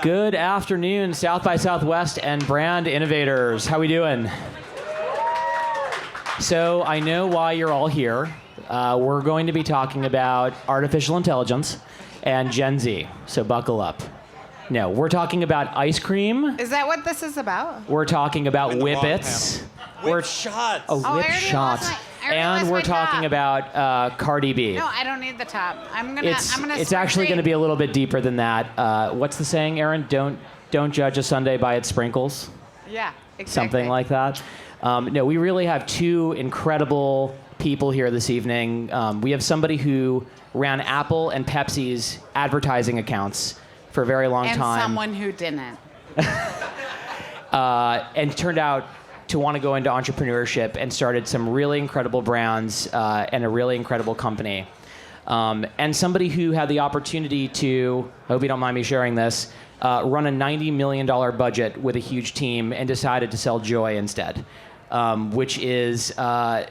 Good afternoon, South by Southwest and brand innovators. How we doing? So I know why you're all here. We're going to be talking about artificial intelligence and Gen Z, so buckle up. No, we're talking about ice cream. Is that what this is about? We're talking about Whippets. Whipshots. Oh, Whipshots. And we're talking about Cardi B. No, I don't need the top. I'm gonna. It's actually going to be a little bit deeper than that. What's the saying, Erin? Don't judge a sundae by its sprinkles. Yeah, exactly. Something like that. No, we really have two incredible people here this evening. We have somebody who ran Apple and Pepsi's advertising accounts for a very long time. And someone who didn't. And turned out to want to go into entrepreneurship and started some really incredible brands and a really incredible company. And somebody who had the opportunity to, I hope you don't mind me sharing this, run a $90 million budget with a huge team and decided to sell Joy instead, which is, I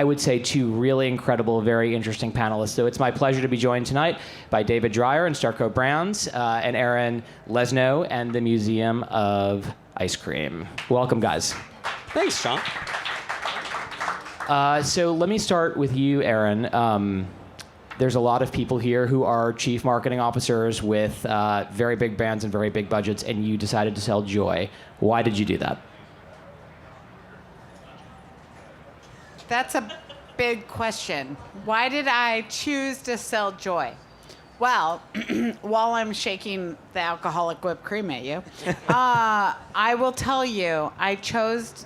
would say, two really incredible, very interesting panelists. So it's my pleasure to be joined tonight by David Dreyer and Starco Brands and Erin Levzow and the Museum of Ice Cream. Welcome, guys. Thanks, Sean. So let me start with you, Erin. There's a lot of people here who are chief marketing officers with very big brands and very big budgets, and you decided to sell Joy. Why did you do that? That's a big question. Why did I choose to sell Joy? Well, while I'm shaking the alcoholic whipped cream at you, I will tell you, I chose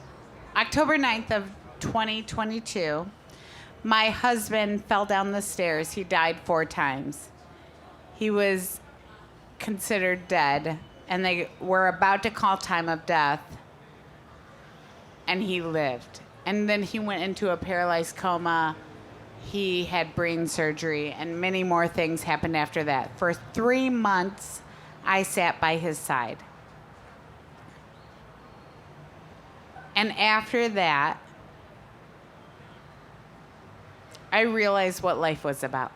October 9th of 2022. My husband fell down the stairs. He died 4 times. He was considered dead, and they were about to call time of death, and he lived. And then he went into a paralyzed coma. He had brain surgery, and many more things happened after that. For 3 months, I sat by his side. And after that, I realized what life was about.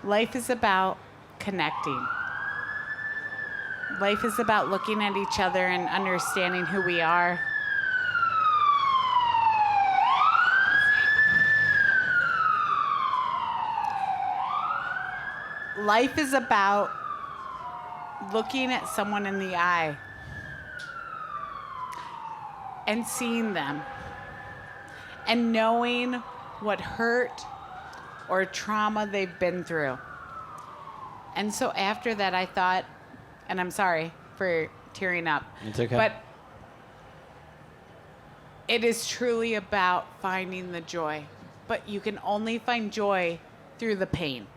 Life is about connecting. Life is about looking at each other and understanding who we are. Life is about looking at someone in the eye and seeing them and knowing what hurt or trauma they've been through. And so after that, I thought, and I'm sorry for tearing up. It's okay. But it is truly about finding the joy. But you can only find joy through the pain.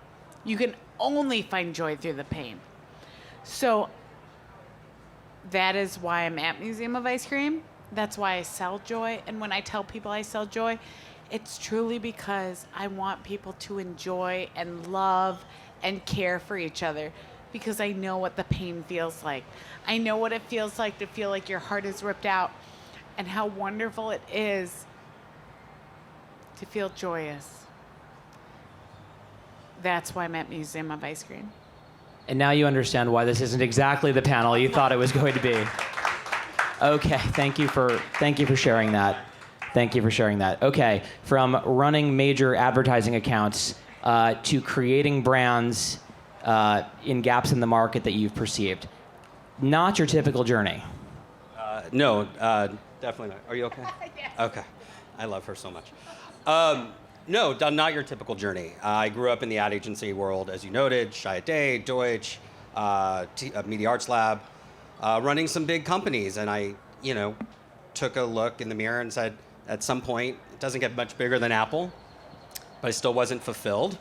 You can only find joy through the pain. So that is why I'm at Museum of Ice Cream. That's why I sell Joy. And when I tell people I sell Joy, it's truly because I want people to enjoy and love and care for each other, because I know what the pain feels like. I know what it feels like to feel like your heart is ripped out, and how wonderful it is to feel joyous. That's why I'm at Museum of Ice Cream. And now you understand why this isn't exactly the panel you thought it was going to be. Okay, thank you for sharing that. Thank you for sharing that. Okay, from running major advertising accounts to creating brands in gaps in the market that you've perceived. Not your typical journey. No, definitely not. Are you okay? Yes. Okay. I love her so much. No, not your typical journey. I grew up in the ad agency world, as you noted, Chiat Day, Deutsch, Media Arts Lab, running some big companies. And I, took a look in the mirror and said, at some point, it doesn't get much bigger than Apple, but I still wasn't fulfilled.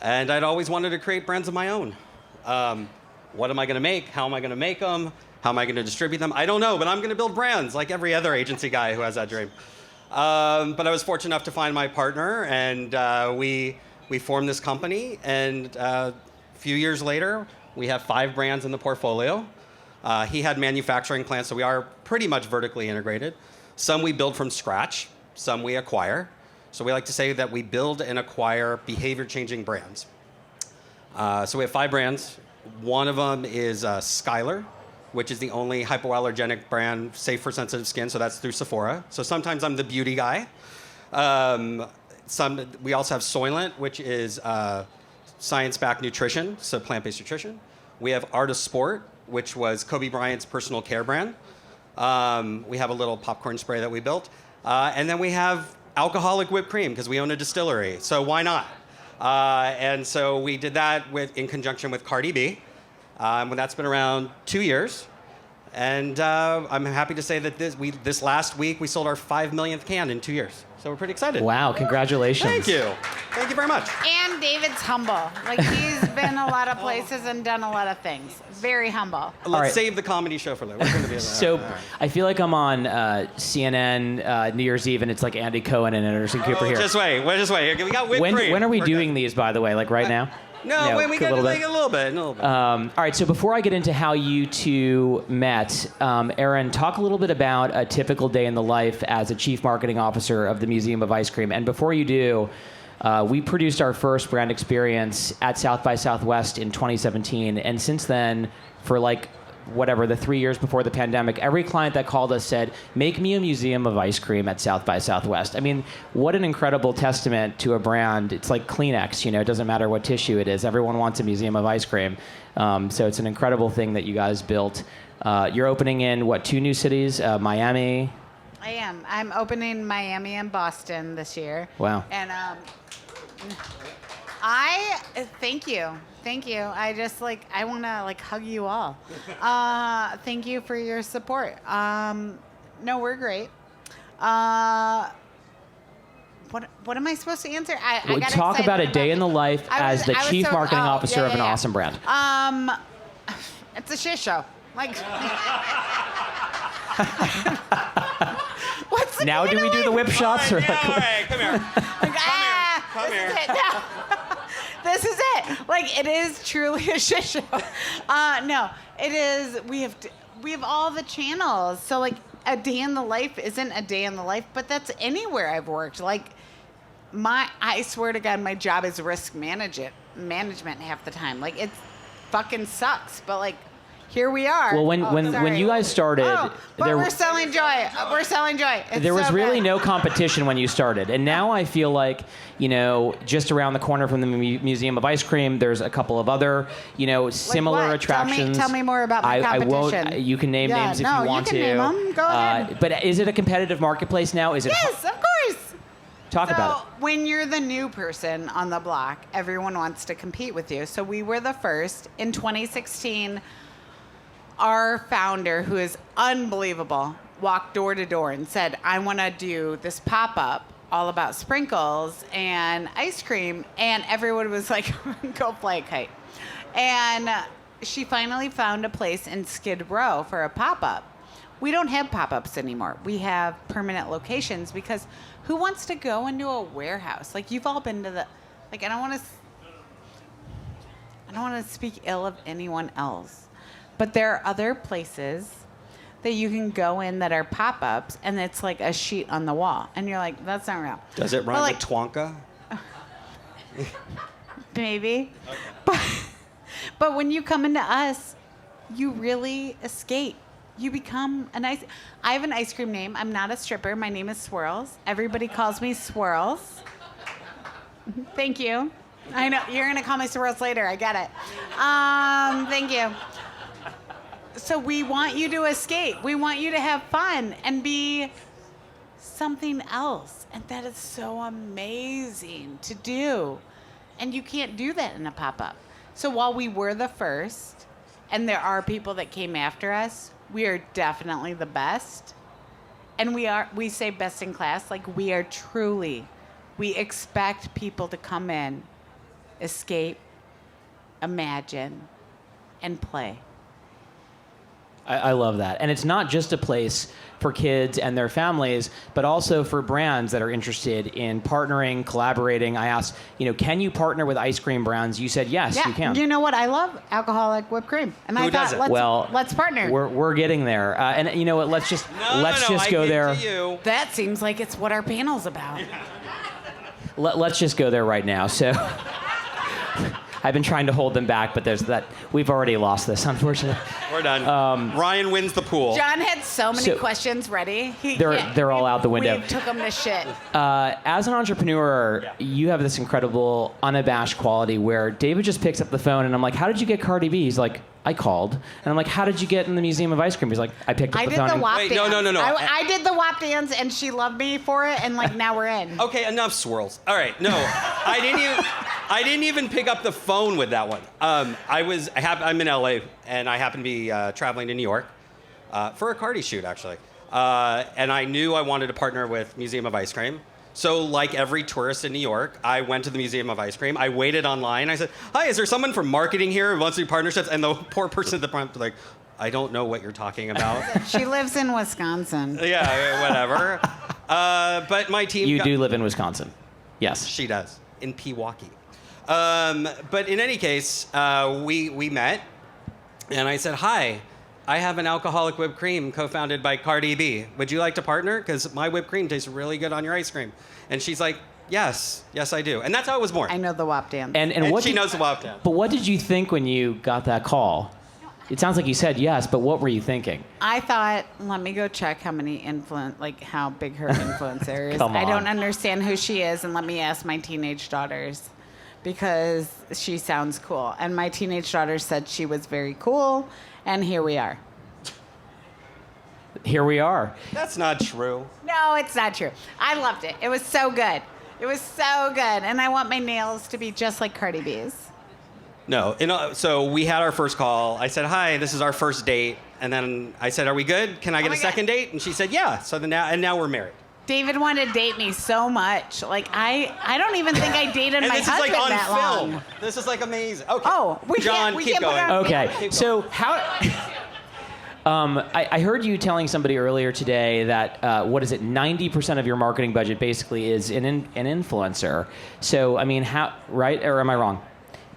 And I'd always wanted to create brands of my own. What am I going to make? How am I going to make them? How am I going to distribute them? I don't know, but I'm going to build brands like every other agency guy who has that dream. But I was fortunate enough to find my partner, and we formed this company. And a few years later, we have 5 brands in the portfolio. He had manufacturing plants, so we are pretty much vertically integrated. Some we build from scratch, some we acquire. So we like to say that we build and acquire behavior-changing brands. So we have 5 brands One of them is Skylar, which is the only hypoallergenic brand safe for sensitive skin. So that's through Sephora. So sometimes I'm the beauty guy. We also have Soylent, which is science-backed nutrition, so plant-based nutrition. We have Art of Sport, which was Kobe Bryant's personal care brand. We have a little popcorn spray that we built. And then we have alcoholic whipped cream, because we own a distillery. So why not? And so we did that in conjunction with Cardi B. That's been around 2 years. And I'm happy to say that this last week we sold our 5 millionth can in 2 years. So we're pretty excited. Wow, congratulations. Thank you. Thank you very much. And David's humble. Like, he's been a lot of places and done a lot of things. Very humble. Let's save the comedy show for later. We're going to be So I feel like I'm on CNN New Year's Eve, and it's like Andy Cohen and Anderson Cooper here. Just wait. We got whipped cream. When are we We're doing good. these, by the way? Like right now? No, wait, we got to make it a little bit. All right, so before I get into how you two met, Erin, talk a little bit about a typical day in the life as a chief marketing officer of the Museum of Ice Cream. And before you do, we produced our first brand experience at South by Southwest in 2017. And since then, for the 3 years before the pandemic, every client that called us said, make me a museum of ice cream at South by Southwest. I mean, what an incredible testament to a brand. It's like Kleenex, it doesn't matter what tissue it is. Everyone wants a museum of ice cream. So it's an incredible thing that you guys built. You're opening in, 2 new cities? Miami? I am. I'm opening Miami and Boston this year. Wow. And thank you. Thank you. I just I want to hug you all. Thank you for your support. No, we're great. What am I supposed to answer? I got talk about a day in the life as the chief marketing officer of an yeah. awesome brand. It's a shit show. What's the Now do we do the Whipshots? All right, come here. Come here. This is it. No. This is it. It is truly a shit show. No, it is. We have all the channels. So a day in the life isn't a day in the life, but that's anywhere I've worked. I swear to God, my job is risk management half the time. It fucking sucks, but here we are. Well, when you guys started, we're selling joy. We're selling joy. There was really no competition when you started, and now I feel like just around the corner from the Museum of Ice Cream, there's a couple of other similar what? attractions. Tell me more about my competition. I won't. You can name names if you want to. You can name them. Go ahead. But is it a competitive marketplace now? Is it? Yes, of course. Talk about it. When you're the new person on the block, everyone wants to compete with you. So we were the first in 2016. Our founder, who is unbelievable, walked door to door and said, I want to do this pop-up all about sprinkles and ice cream. And everyone was like, go fly a kite. And she finally found a place in Skid Row for a pop-up. We don't have pop-ups anymore. We have permanent locations because who wants to go into a warehouse? You've all been to the, I don't want to speak ill of anyone else. But there are other places that you can go in that are pop-ups, and it's a sheet on the wall. And you're like, that's not real. Does it rhyme with Twonka? Maybe. Okay. But when you come into us, you really escape. You become I have an ice cream name. I'm not a stripper. My name is Swirls. Everybody calls me Swirls. Thank you. I know. You're going to call me Swirls later. I get it. Thank you. So we want you to escape. We want you to have fun and be something else. And that is so amazing to do. And you can't do that in a pop-up. So while we were the first, and there are people that came after us, we are definitely the best. And we say best in class, we are truly, we expect people to come in, escape, imagine, and play. I love that. And it's not just a place for kids and their families, but also for brands that are interested in partnering, collaborating. I asked, can you partner with ice cream brands? You said, yes, you can. You know what? I love alcoholic whipped cream. And Who I thought, doesn't? let's partner. We're getting there. And you know what? Let's just go there. That seems like it's what our panel's about. Let's just go there right now. So I've been trying to hold them back, but there's that. We've already lost this, unfortunately. We're done. Ryan wins the pool. John had so many So- questions ready. They're all out the window. We took them to shit. As an entrepreneur, you have this incredible, unabashed quality where David just picks up the phone and I'm like, "How did you get Cardi B?" He's like, "I called." And I'm like, "How did you get in the Museum of Ice Cream?" He's like, "I picked up I the did phone." the and- WAP Wait, dance. no. I did the WAP dance, and she loved me for it, and like now we're in. Okay, enough swirls. All right, no, I didn't even pick up the phone with that one. I'm in LA, and I happen to be traveling to New York for a Cardi shoot, actually. And I knew I wanted to partner with Museum of Ice Cream. So like every tourist in New York, I went to the Museum of Ice Cream. I waited online. I said, "Hi, is there someone from marketing here who wants to do partnerships?" And the poor person at the front was like, "I don't know what you're talking about." She lives in Wisconsin. Yeah, whatever. But my team... You do live in Wisconsin. Yes. She does, in Pewaukee. But in any case, we met, and I said, "Hi, I have an alcoholic whipped cream co-founded by Cardi B. Would you like to partner? Because my whipped cream tastes really good on your ice cream." And she's like, yes, I do. And that's how it was born. I know the WAP dance. And what she did- knows the WAP dance. But what did you think when you got that call? It sounds like you said yes, but what were you thinking? I thought, let me go check how big her influencer is. Come I don't on. understand who she is, and let me ask my teenage daughters because she sounds cool. And my teenage daughters said she was very cool, and here we are. Here we are. That's not true. No, it's not true. I loved it. It was so good. It was so good, and I want my nails to be just like Cardi B's. No. So we had our first call. I said, "Hi, this is our first date." And then I said, "Are we good? Can I get my a second date?" And she said, "Yeah." So now we're married. David wanted to date me so much. Like I don't even think I dated And my this is husband like on that film. long. This is like amazing. Okay. Oh, John, we keep can't put going. our- Okay, Keep so how? I heard you telling somebody earlier today that 90% of your marketing budget basically is an influencer. So I mean, how right or am I wrong?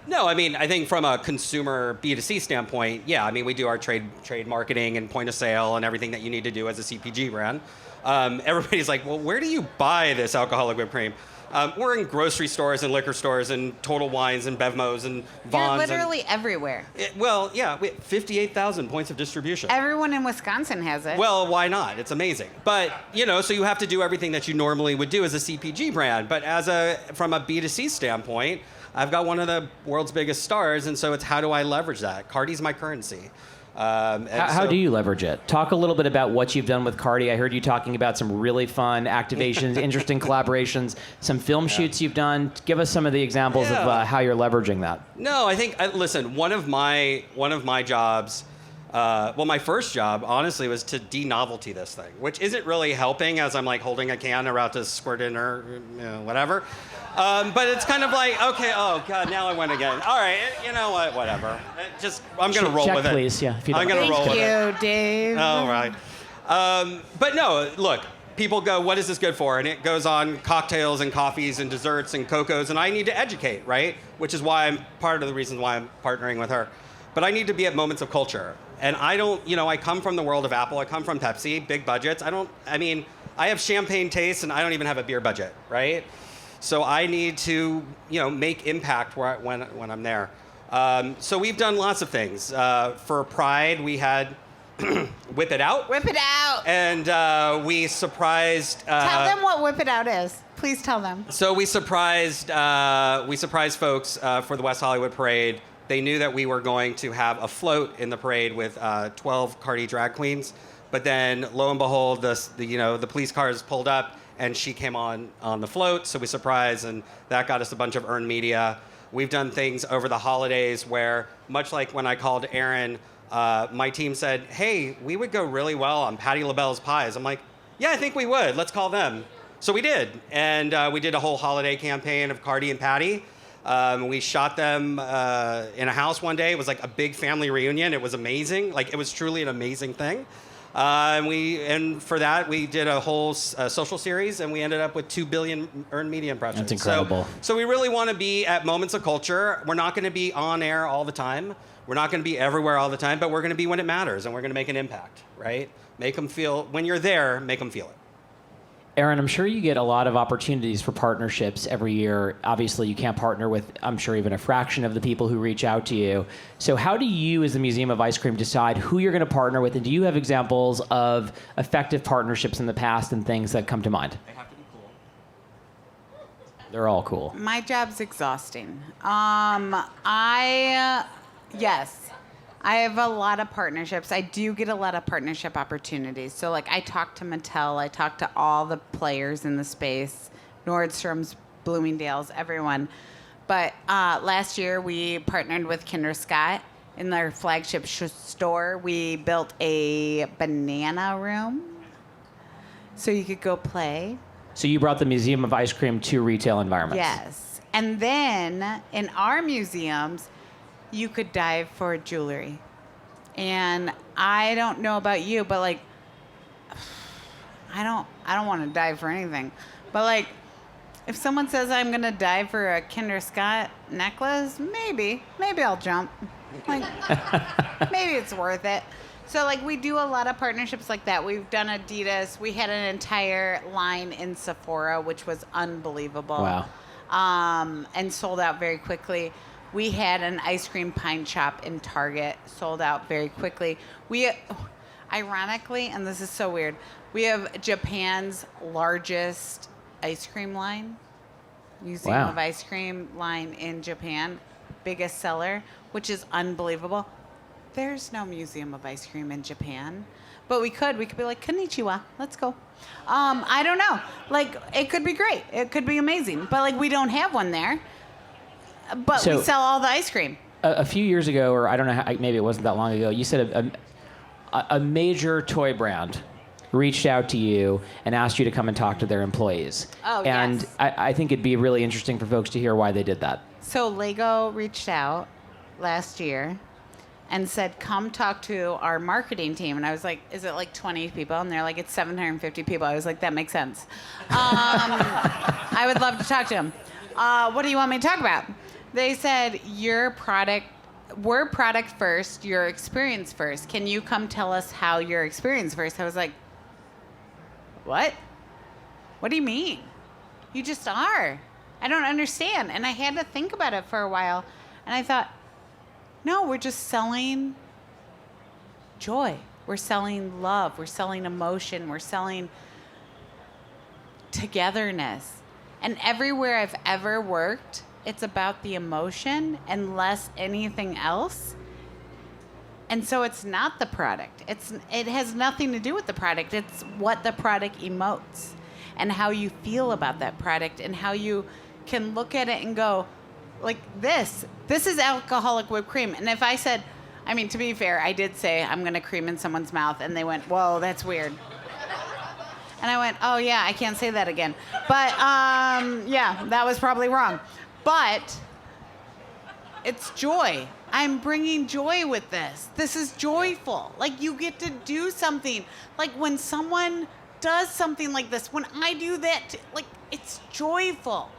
No, I mean, I think from a consumer B2C standpoint, yeah, I mean, we do our trade marketing and point of sale and everything that you need to do as a CPG brand. Everybody's like, "Well, where do you buy this alcoholic whipped cream?" We're in grocery stores and liquor stores and Total Wines and Bevmos and You're Vons. literally everywhere. Well, yeah, we have 58,000 points of distribution. Everyone in Wisconsin has it. Well, why not? It's amazing. But, so you have to do everything that you normally would do as a CPG brand. But from a B2C standpoint, I've got one of the world's biggest stars, and so it's how do I leverage that? Cardi's my currency. How do you leverage it? Talk a little bit about what you've done with Cardi. I heard you talking about some really fun activations, interesting collaborations, some film shoots you've done. Give us some of the examples of how you're leveraging that. No, I think listen. One of my jobs, my first job, honestly, was to de-novelty this thing, which isn't really helping as I'm like holding a can about to squirt in or whatever. But it's kind of like, okay, oh god, now I went again. All right, you know what? Whatever. I'm gonna roll Check, with it. please. Yeah, if you don't I'm gonna mind. roll with it. Thank you, Dave. All right. But no, look, people go, what is this good for? And it goes on cocktails and coffees and desserts and cocos, and I need to educate, right? Which is why I'm part of the reason why I'm partnering with her. But I need to be at moments of culture. And I don't, I come from the world of Apple. I come from Pepsi, big budgets. I have champagne tastes and I don't even have a beer budget, right? So I need to, make impact when I'm there. So we've done lots of things. For Pride, we had Whip It Out. Whip it out. And we surprised. Tell them what Whip It Out is. Please tell them. So we surprised folks for the West Hollywood Parade. They knew that we were going to have a float in the parade with 12 Cardi drag queens. But then, lo and behold, the police cars pulled up, and she came on the float. So we surprised, and that got us a bunch of earned media. We've done things over the holidays where, much like when I called Erin, my team said, "Hey, we would go really well on Patti LaBelle's pies." I'm like, "Yeah, I think we would. Let's call them." So we did, and we did a whole holiday campaign of Cardi and Patti. We shot them in a house one day. It was like a big family reunion. It was amazing. Like, it was truly an amazing thing. And for that, we did a whole social series, and we ended up with 2 billion earned media impressions. That's incredible. So we really want to be at moments of culture. We're not going to be on air all the time. We're not going to be everywhere all the time, but we're going to be when it matters, and we're going to make an impact, right? Make them feel, when you're there, make them feel it. Erin, I'm sure you get a lot of opportunities for partnerships every year. Obviously, you can't partner with, I'm sure, even a fraction of the people who reach out to you. So how do you, as the Museum of Ice Cream, decide who you're going to partner with? And do you have examples of effective partnerships in the past and things that come to mind? They have to be cool. They're all cool. My job's exhausting. Yes, I have a lot of partnerships. I do get a lot of partnership opportunities. So, like, I talk to Mattel. I talk to all the players in the space, Nordstrom's, Bloomingdale's, everyone. But last year, we partnered with Kinder Scott in their flagship store. We built a banana room so you could go play. So you brought the Museum of Ice Cream to retail environments. Yes. And then in our museums, you could dive for jewelry. And I don't know about you, but like I don't want to dive for anything. But like if someone says I'm going to dive for a Kinder Scott necklace, maybe I'll jump. Like maybe it's worth it. So like we do a lot of partnerships like that. We've done Adidas. We had an entire line in Sephora, which was unbelievable. Wow. And sold out very quickly. We had an ice cream pine shop in Target, sold out very quickly. We, ironically, and this is so weird, we have Japan's largest ice cream line, Museum Wow. of Ice Cream line in Japan, biggest seller, which is unbelievable. There's no Museum of Ice Cream in Japan, but we could be like, konnichiwa, let's go. I don't know. Like, it could be great. It could be amazing, but like we don't have one there. But So- we sell all the ice cream. A few years ago, or I don't know, maybe it wasn't that long ago, you said a major toy brand reached out to you and asked you to come and talk to their employees. Oh, and yes. I think it'd be really interesting for folks to hear why they did that. So Lego reached out last year and said, come talk to our marketing team. And I was like, is it like 20 people? And they're like, it's 750 people. I was like, that makes sense. I would love to talk to them. What do you want me to talk about? They said, we're product first, your experience first. Can you come tell us how your experience first? I was like, what? What do you mean? You just are. I don't understand. And I had to think about it for a while. And I thought, no, we're just selling joy. We're selling love. We're selling emotion. We're selling togetherness. And everywhere I've ever worked, it's about the emotion and less anything else. And so it's not the product. It has nothing to do with the product. It's what the product emotes and how you feel about that product and how you can look at it and go, like this is alcoholic whipped cream. And if I said, I mean, to be fair, I did say I'm going to cream in someone's mouth, and they went, whoa, that's weird. And I went, oh, yeah, I can't say that again. But, yeah, that was probably wrong. But it's joy. I'm bringing joy with this. This is joyful. Like, you get to do something. Like, when someone does something like this, when I do that, like, it's joyful.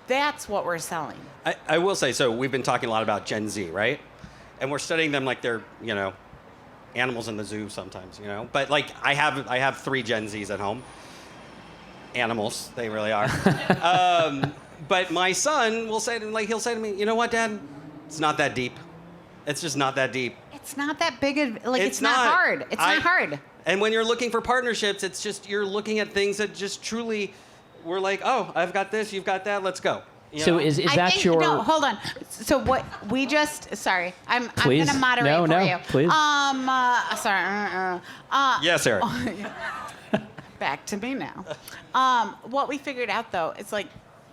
That's what we're selling. I will say, so we've been talking a lot about Gen Z, right? And we're studying them like they're, animals in the zoo sometimes, But like I have 3 Gen Zs at home. Animals, they really are. But my son will say, he'll say to me, you know what, Dad? It's not that deep. It's just not that deep. It's not that big of, like, it's not hard. It's not hard. And when you're looking for partnerships, it's just, you're looking at things that just truly, we're like, oh, I've got this, you've got that, let's go. So is that think, your... No, hold on. So what we just... Sorry. I'm going to moderate no, for you. Please. Sorry. Yes, Eric. Back to me now. What we figured out, though, is like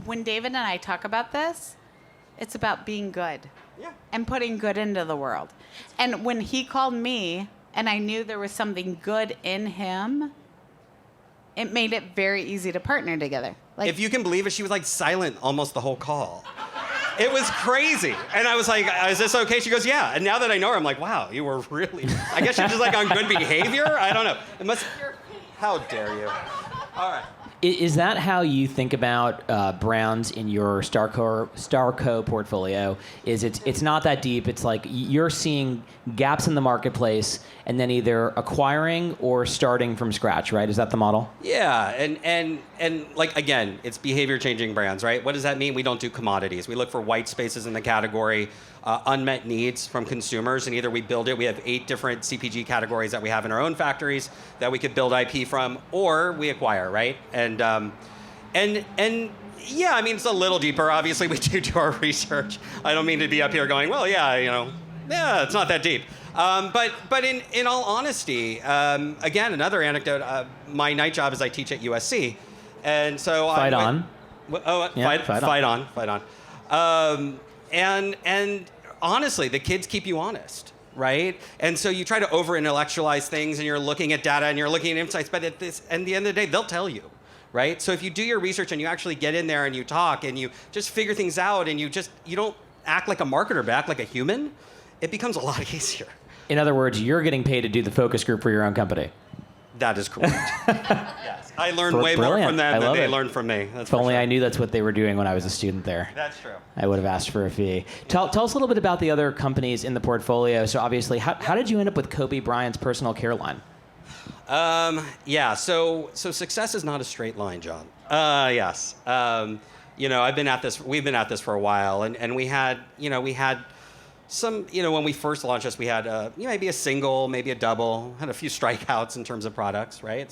when David and I talk about this, it's about being good. Yeah. And putting good into the world. And when he called me and I knew there was something good in him, it made it very easy to partner together. Like, if you can believe it, she was like silent almost the whole call. It was crazy. And I was like, is this okay? She goes, yeah. And now that I know her, I'm like, wow, you were really... I guess you're just like on good behavior? I don't know. It must... How dare you? All right. Is that how you think about brands in your Starco portfolio? Is it's not that deep. It's like you're seeing gaps in the marketplace and then either acquiring or starting from scratch, right? Is that the model? Yeah, and like again, it's behavior changing brands, right? What does that mean? We don't do commodities. We look for white spaces in the category, unmet needs from consumers, and either we build it. We have 8 different CPG categories that we have in our own factories that we could build IP from, or we acquire, right? And yeah, I mean, it's a little deeper. Obviously, we do our research. I don't mean to be up here going, well, yeah, it's not that deep. But in all honesty, again, another anecdote. My night job is I teach at USC, and so fight on. And honestly, the kids keep you honest, right? And so you try to over-intellectualize things, and you're looking at data, and you're looking at insights, but at the end of the day, they'll tell you, right? So if you do your research and you actually get in there and you talk and you just figure things out and you don't act like a marketer, but act like a human, it becomes a lot easier. In other words, you're getting paid to do the focus group for your own company. That is correct. Yes. I learned way more from them than they learned from me. If only I knew that's what they were doing when I was a student there. That's true. I would have asked for a fee. Tell us a little bit about the other companies in the portfolio. So obviously, how did you end up with Kobe Bryant's personal care line? Yeah, so success is not a straight line, John. Yes. We've been at this for a while, and we had some, when we first launched this, we had maybe a single, maybe a double, had a few strikeouts in terms of products, right?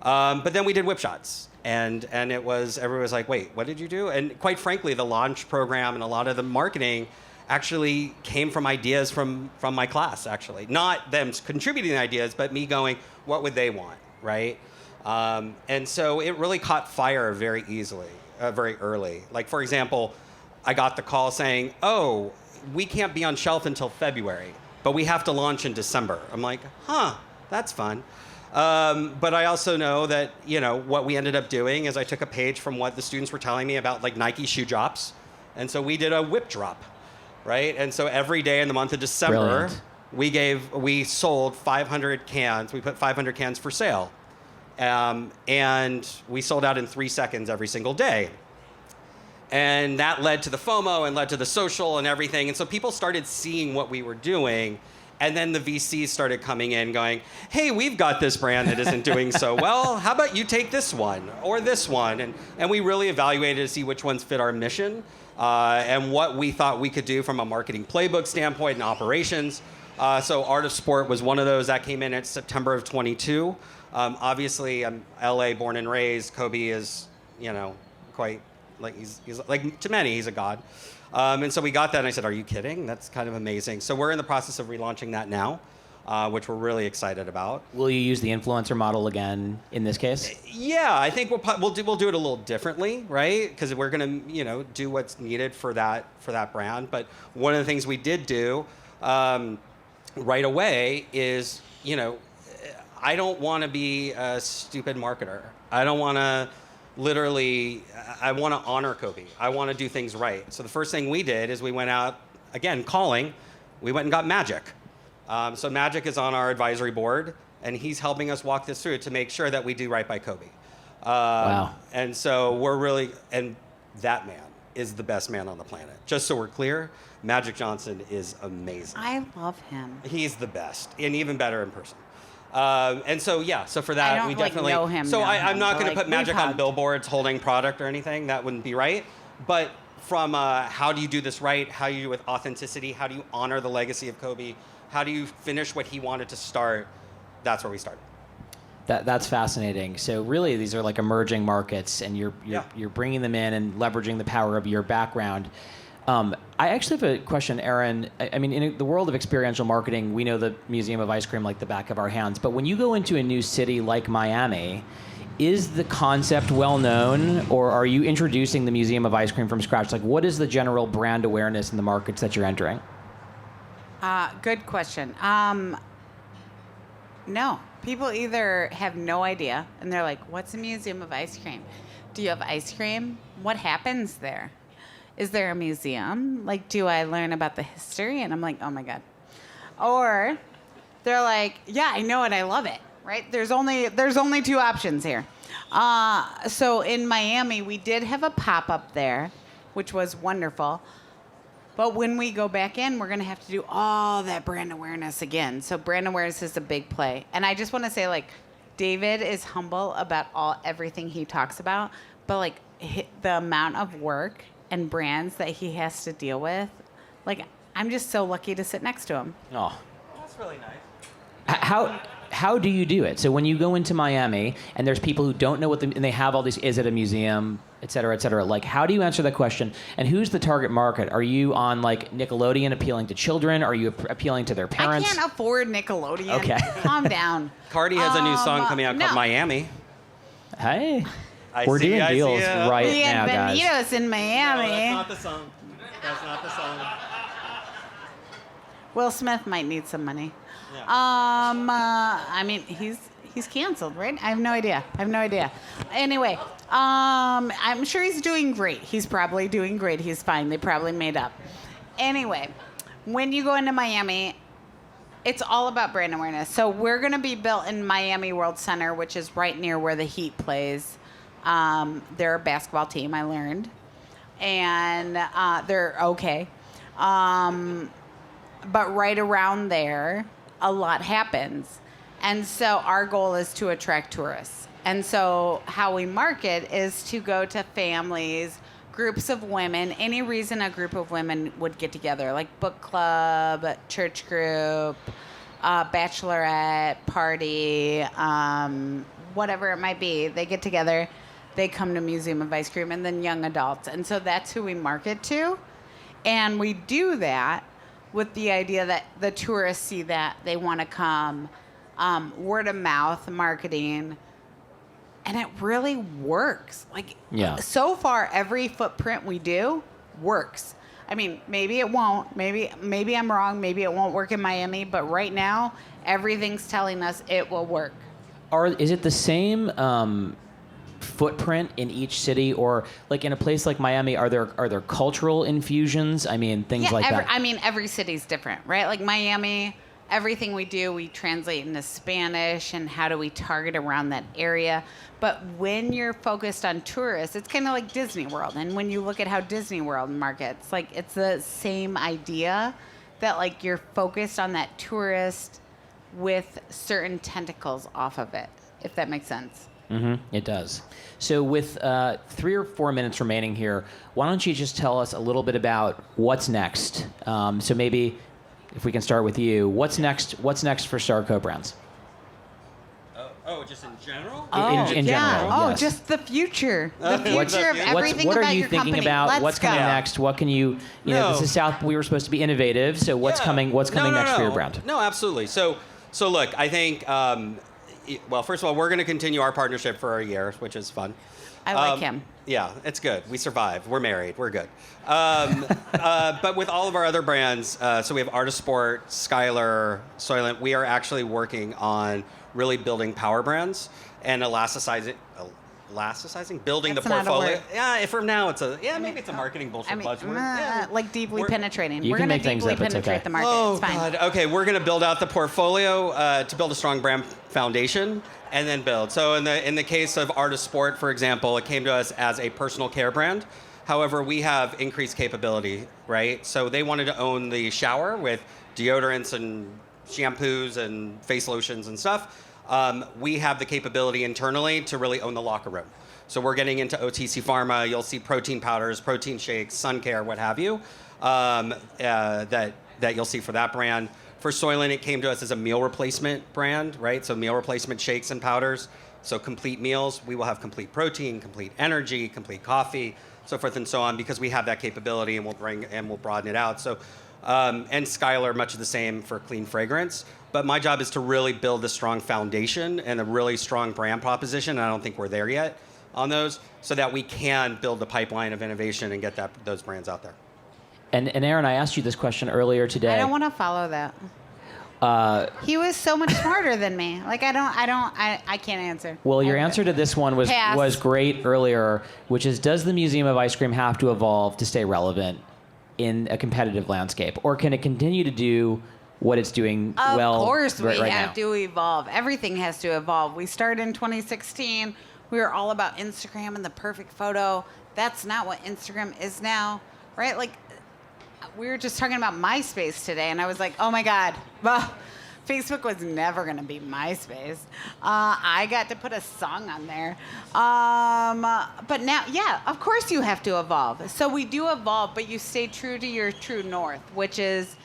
But then we did Whipshots, and everyone was like, wait, what did you do? And quite frankly, the launch program and a lot of the marketing actually came from ideas from my class, actually. Not them contributing the ideas, but me going, what would they want, right? And so it really caught fire very easily, very early. Like, for example, I got the call saying, oh, we can't be on shelf until February, but we have to launch in December. I'm like, that's fun. But I also know that, what we ended up doing is I took a page from what the students were telling me about, like, Nike shoe drops. And so we did a whip drop, right? And so every day in the month of December, we sold 500 cans. We put 500 cans for sale. And we sold out in 3 seconds every single day. And that led to the FOMO and led to the social and everything. And so people started seeing what we were doing. And then the VCs started coming in going, hey, we've got this brand that isn't doing so well. How about you take this one or this one? And we really evaluated to see which ones fit our mission and what we thought we could do from a marketing playbook standpoint and operations. So Art of Sport was one of those that came in at September of 22. Obviously, I'm LA born and raised. Kobe is, quite... Like he's like, to many, he's a god. And so we got that and I said, are you kidding? That's kind of amazing. So we're in the process of relaunching that now, which we're really excited about. Will you use the influencer model again in this case? Yeah, I think we'll do it a little differently, right? Because we're going to, do what's needed for that brand. But one of the things we did do right away is, I don't want to be a stupid marketer. I don't want to... Literally, I want to honor Kobe. I want to do things right. So the first thing we did is we went out, again, calling. We went and got Magic. So Magic is on our advisory board, and he's helping us walk this through to make sure that we do right by Kobe. Wow. And so and that man is the best man on the planet. Just so we're clear, Magic Johnson is amazing. I love him. He's the best, and even better in person. And so, so for that, we definitely know him. So I'm not going to put Magic on hugged. billboards holding product or anything. That wouldn't be right. But from how do you do this right? How do you do it with authenticity? How do you honor the legacy of Kobe? How do you finish what he wanted to start? That's where we started. That's fascinating. So really, these are like emerging markets, and you're bringing them in and leveraging the power of your background. I actually have a question, Erin. I mean, in the world of experiential marketing, we know the Museum of Ice Cream like the back of our hands. But when you go into a new city like Miami, is the concept well known, or are you introducing the Museum of Ice Cream from scratch? Like, what is the general brand awareness in the markets that you're entering? Good question. No. People either have no idea, and they're like, what's a Museum of Ice Cream? Do you have ice cream? What happens there? Is there a museum? Like, do I learn about the history? And I'm like, oh my God. Or they're like, yeah, I know it. I love it. Right? There's only 2 options here. So in Miami, we did have a pop-up there, which was wonderful. But when we go back in, we're going to have to do all that brand awareness again. So brand awareness is a big play. And I just want to say, like, David is humble about everything he talks about, but, like, the amount of work and brands that he has to deal with, like, I'm just so lucky to sit next to him. Oh. That's really nice. How do you do it? So when you go into Miami and there's people who don't know and they have all these, is it a museum, et cetera, like, how do you answer that question? And who's the target market? Are you on, like, Nickelodeon appealing to children? Are you appealing to their parents? I can't afford Nickelodeon. Okay. Calm down. Cardi has a new song coming out called Miami. Hey, we're doing deals right now, guys. Bienvenidos in Miami. No, that's not the song. That's not the song. Will Smith might need some money. Yeah. I mean, he's canceled, right? I have no idea. Anyway, I'm sure he's doing great. He's probably doing great. He's fine. They probably made up. Anyway, when you go into Miami, it's all about brand awareness. So we're going to be built in Miami World Center, which is right near where the Heat plays. They're a basketball team, I learned. And they're okay. But right around there, a lot happens. And so our goal is to attract tourists. And so how we market is to go to families, groups of women, any reason a group of women would get together, like book club, church group, bachelorette party, whatever it might be. They get together, they come to Museum of Ice Cream, and then young adults. And so that's who we market to. And we do that with the idea that the tourists see that, they want to come, word of mouth marketing, and it really works. Like, so far, every footprint we do works. I mean, maybe it won't. Maybe I'm wrong. Maybe it won't work in Miami. But right now, everything's telling us it will work. Is it the same footprint in each city, or like in a place like Miami, are there cultural infusions? I mean, things like that. I mean, every city's different, right? Like Miami, everything we do, we translate into Spanish, and how do we target around that area? But when you're focused on tourists, it's kind of like Disney World. And when you look at how Disney World markets, like, it's the same idea that, like, you're focused on that tourist with certain tentacles off of it, if that makes sense. Mm-hmm. It does. So with 3 or 4 minutes remaining here, why don't you just tell us a little bit about what's next? So maybe if we can start with you, what's next for Starco Brands? Oh, just in general? In general, Oh, yes. just the future. The future of everything what about are you your thinking company. about? Let's What's go. coming next? What can you know, this is South, we were supposed to be innovative, so what's coming next for your brand? No, absolutely. So look, I think, well, first of all, we're going to continue our partnership for a year, which is fun. I like him. Yeah, it's good. We survived. We're married. We're good. But with all of our other brands, so we have Artist Sport, Skylar, Soylent, we are actually working on really building power brands and elasticizing, building That's the not a portfolio. word. Yeah, for now maybe it's a marketing bullshit buzzword. Like deeply penetrating. You We're can going to make things deeply up, it's penetrate okay. the market. Oh, It's fine. God. Okay, we're going to build out the portfolio to build a strong brand foundation and then build. So in the case of Artist Sport, for example, it came to us as a personal care brand. However, we have increased capability, right? So they wanted to own the shower with deodorants and shampoos and face lotions and stuff. We have the capability internally to really own the locker room. So we're getting into OTC pharma. You'll see protein powders, protein shakes, sun care, what have you, that you'll see for that brand. For Soylent, it came to us as a meal replacement brand, right? So meal replacement shakes and powders. So complete meals. We will have complete protein, complete energy, complete coffee, so forth and so on, because we have that capability, and we'll broaden it out. So, and Skylar, much of the same for clean fragrance. But my job is to really build a strong foundation and a really strong brand proposition. And I don't think we're there yet on those, so that we can build the pipeline of innovation and get those brands out there. And Erin, I asked you this question earlier today. I don't want to follow that. He was so much smarter than me. Like, I can't answer. Well, your answer to this one was great earlier, which is, does the Museum of Ice Cream have to evolve to stay relevant in a competitive landscape? Or can it continue to do what it's doing well Of course we right have now? to evolve. Everything has to evolve. We started in 2016 We were all about Instagram and the perfect photo. That's not what Instagram is now, right? Like, we were just talking about MySpace today, and I was like, oh my God, well, Facebook was never going to be MySpace. I got to put a song on there. But now, yeah, of course you have to evolve. So we do evolve, but you stay true to your true north, which is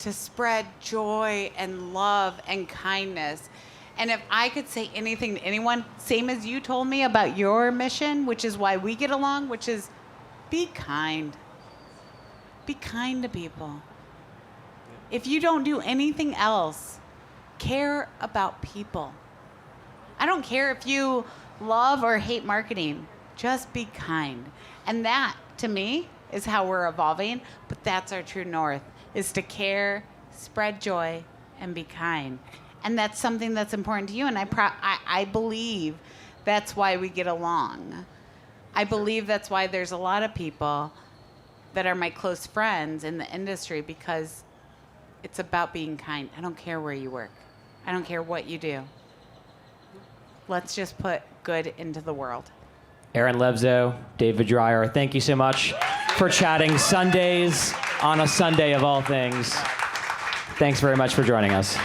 to spread joy and love and kindness. And if I could say anything to anyone, same as you told me about your mission, which is why we get along, which is be kind. Be kind to people. If you don't do anything else, care about people. I don't care if you love or hate marketing. Just be kind. And that, to me, is how we're evolving. But that's our true north, is to care, spread joy, and be kind. And that's something that's important to you. And I believe that's why we get along. I believe that's why there's a lot of people that are my close friends in the industry, because it's about being kind. I don't care where you work. I don't care what you do. Let's just put good into the world. Erin Levzow, David Dreyer, thank you so much for chatting Sundays on a Sunday of all things. Thanks very much for joining us.